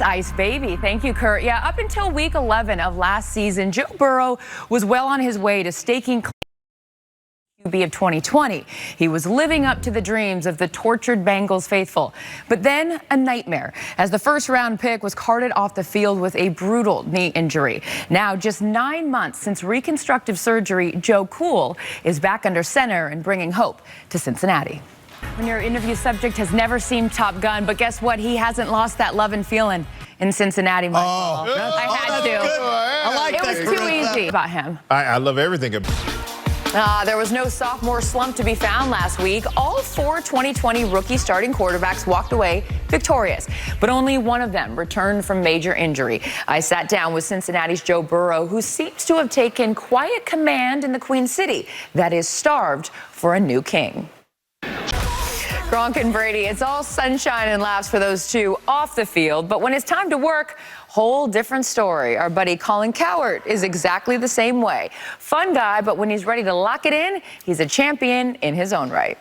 Ice baby. Thank you, Kurt. Yeah, up until week 11 of last season, Joe Burrow was well on his way to staking QB of 2020. He was living up to the dreams of the tortured Bengals faithful. But then a nightmare as the first-round pick was carted off the field with a brutal knee injury. Now, just 9 months since reconstructive surgery, Joe Cool is back under center and bringing hope to Cincinnati. When your interview subject has never seen Top Gun, but guess what? He hasn't lost that love and feeling in Cincinnati. I had to. I like that. It was too easy about him. I love everything about There was no sophomore slump to be found last week. All 4 2020 rookie starting quarterbacks walked away victorious, but only one of them returned from major injury. I sat down with Cincinnati's Joe Burrow, who seems to have taken quiet command in the Queen City that is starved for a new king. Gronk and Brady, it's all sunshine and laughs for those two off the field. But when it's time to work, whole different story. Our buddy Colin Cowherd is exactly the same way. Fun guy, but when he's ready to lock it in, he's a champion in his own right.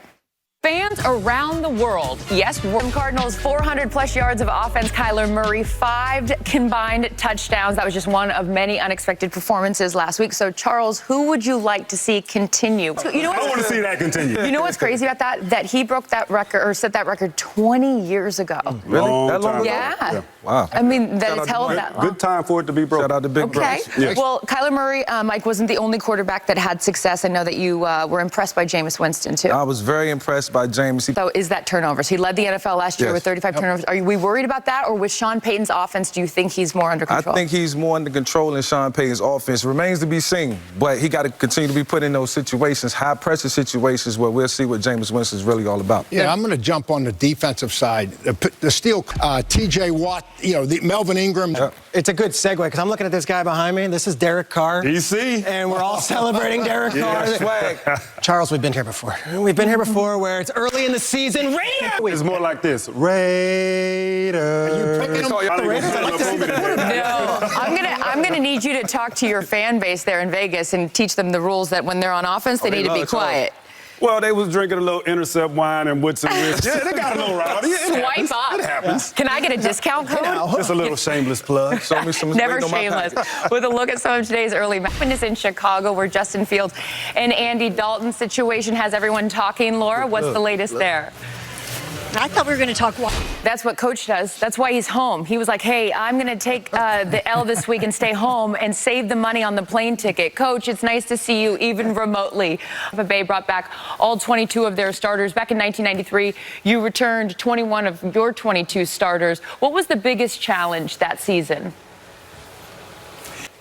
Fans around the world, yes, Cardinals 400-plus yards of offense. Kyler Murray, 5 combined touchdowns. That was just one of many unexpected performances last week. So, Charles, who would you like to see continue? You know, I want to see that continue. You know what's crazy about that? That he broke that record, or set that record 20 years ago. Really? That long ago? Yeah. Wow. I mean, that it's held that long. Good time for it to be broke. Shout out to Big Okay. Yes. Well, Kyler Murray, Mike, wasn't the only quarterback that had success. I know that you were impressed by Jameis Winston, too. I was very impressed by James. So is that turnovers? He led the NFL last year with 35 turnovers. Are we worried about that? Or with Sean Payton's offense, do you think he's more under control? I think he's more under control in Sean Payton's offense. Remains to be seen. But he got to continue to be put in those situations, high-pressure situations, where we'll see what Jameis Winston is really all about. Yeah, I'm going to jump on the defensive side. The steal, T.J. Watt, the Melvin Ingram. It's a good segue because I'm looking at this guy behind me. This is Derek Carr. DC. And we're all celebrating Derek Carr. Swag. Charles, we've been here before. We've been here before where it's early in the season. Raiders! It's more like this. Raiders. Are you picking them up the Raiders? I'd like to see the quarterback. No, I'm gonna need you to talk to your fan base there in Vegas and teach them the rules that when they're on offense, they need to be quiet. Well, they was drinking a little intercept wine and with some whiskey. Yeah, they got a little rowdy. Swipe up. It happens. Can I get a discount code? Just a little shameless plug. Show me some Never shameless. With a look at some of today's early matches in Chicago, where Justin Fields and Andy Dalton's situation has everyone talking. Laura, what's the latest there? I thought we were going to talk. That's what Coach does. That's why he's home. He was like, hey, I'm going to take the L this week and stay home and save the money on the plane ticket. Coach, it's nice to see you even remotely. The Bay brought back all 22 of their starters. Back in 1993, you returned 21 of your 22 starters. What was the biggest challenge that season?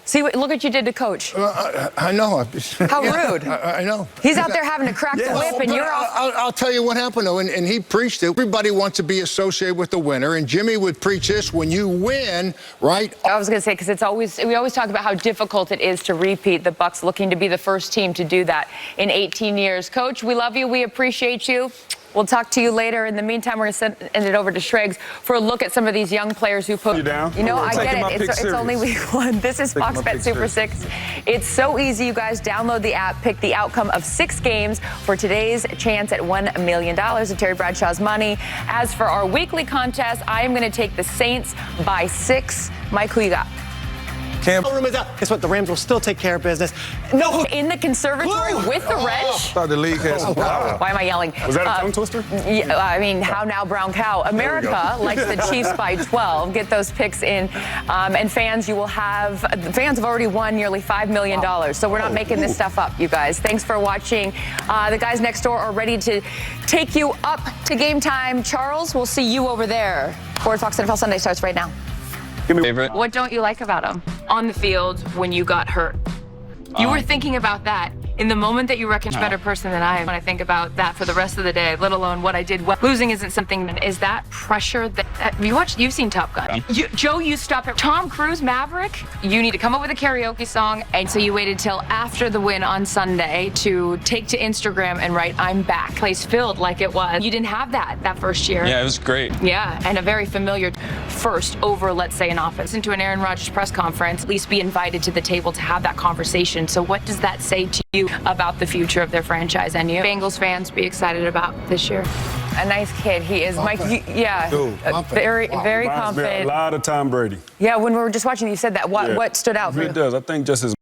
See, look what you did to Coach. I know. How rude. I know. He's out there having to crack the whip, and you're off. I'll tell you what happened, though, and he preached it. Everybody wants to be associated with the winner, and Jimmy would preach this: when you win, right? I was going to say, because we always talk about how difficult it is to repeat. The Bucs looking to be the first team to do that in 18 years. Coach, we love you. We appreciate you. We'll talk to you later. In the meantime, we're going to send it over to Schrags for a look at some of these young players who put. You down? You know, I get it. It's only week 1. This is Fox Bet Super 6. It's so easy, you guys. Download the app, pick the outcome of 6 games for today's chance at $1 million of Terry Bradshaw's money. As for our weekly contest, I am going to take the Saints by 6. Mike, who you got? Room is out. Guess what? The Rams will still take care of business. No. In the conservatory with the wrench? I thought the league had some power. Why am I yelling? Was that a tongue twister? Yeah, I mean, how now, brown cow? America likes the Chiefs by 12. Get those picks in. And fans, fans have already won nearly $5 million. So we're not making this stuff up, you guys. Thanks for watching. The guys next door are ready to take you up to game time. Charles, we'll see you over there. Ford Fox NFL Sunday starts right now. Favorite. What don't you like about him? On the field when you got hurt. You were thinking about that in the moment that you recognize a better person than I am. When I think about that for the rest of the day, let alone what I did. Losing isn't something. Is that pressure that you've seen Top Gun? Joe, you stop it. Tom Cruise, Maverick. You need to come up with a karaoke song, and so you waited till after the win on Sunday to take to Instagram and write "I'm back." Place filled like it was. You didn't have that first year. Yeah, it was great. Yeah, and a very familiar first over, let's say, an offense. Into an Aaron Rodgers press conference, at least be invited to the table to have that conversation. So what does that say to you about the future of their franchise and you? Bengals fans, be excited about this year. A nice kid. He is, Mike. Yeah, very Reminds me confident. a lot of Tom Brady. Yeah, when we were just watching, you said that. What stood out? He does. I think just his